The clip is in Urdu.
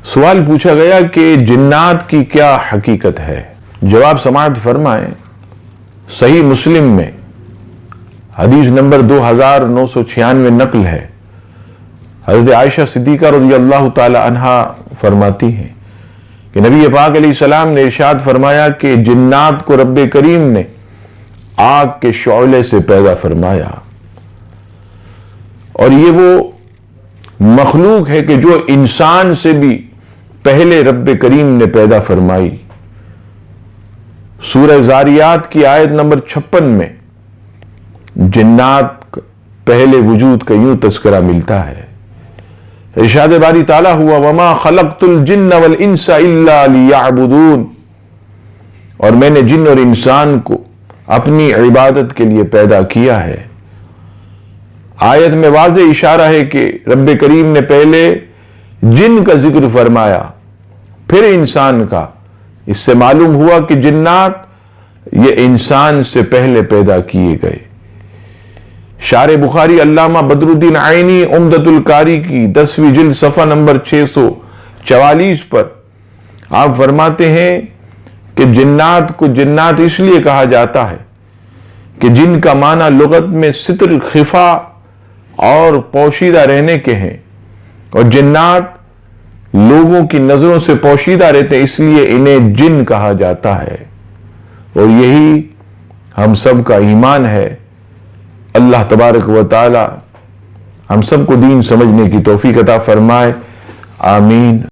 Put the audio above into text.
سوال پوچھا گیا کہ جنات کی کیا حقیقت ہے؟ جواب سماعت فرمائیں۔ صحیح مسلم میں حدیث نمبر 2996 نقل ہے، حضرت عائشہ صدیقہ رضی اللہ تعالی عنہا فرماتی ہیں کہ نبی پاک علیہ السلام نے ارشاد فرمایا کہ جنات کو رب کریم نے آگ کے شعلے سے پیدا فرمایا، اور یہ وہ مخلوق ہے کہ جو انسان سے بھی پہلے رب کریم نے پیدا فرمائی۔ سورہ زاریات کی آیت نمبر 56 میں جنات پہلے وجود کا یوں تذکرہ ملتا ہے۔ ارشاد باری تعالیٰ ہوا وما خلقت الجن والانس الا لیعبدون، اور میں نے جن اور انسان کو اپنی عبادت کے لیے پیدا کیا ہے۔ آیت میں واضح اشارہ ہے کہ رب کریم نے پہلے جن کا ذکر فرمایا پھر انسان کا۔ اس سے معلوم ہوا کہ جنات یہ انسان سے پہلے پیدا کیے گئے۔ شارح بخاری علامہ بدر الدین عینی عمدۃ القاری کی 10ویں جلد صفحہ نمبر 644 پر آپ فرماتے ہیں کہ جنات کو جنات اس لیے کہا جاتا ہے کہ جن کا معنی لغت میں ستر، خفا اور پوشیدہ رہنے کے ہیں، اور جنات لوگوں کی نظروں سے پوشیدہ رہتے ہیں، اس لیے انہیں جن کہا جاتا ہے، اور یہی ہم سب کا ایمان ہے۔ اللہ تبارک و تعالی ہم سب کو دین سمجھنے کی توفیق عطا فرمائے، آمین۔